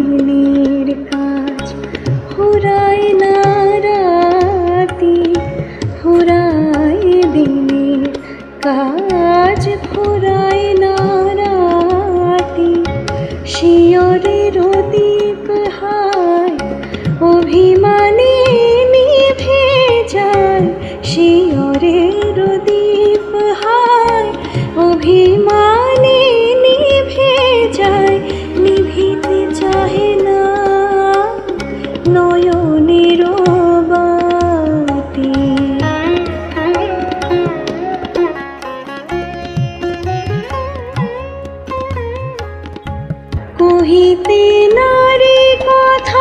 দিনের কাজ ফুরায় না রাতি, ফুরায় দিনের কাজ ফুরায় না রাতি। শিয়রের দীপ হায় অভিমানে নিভে যায়, শিয়রের দীপ হায় অভিমানে নিভে যায়। নিভিতে চাহে না নয়নের বাতি। কহিতে নারী কথা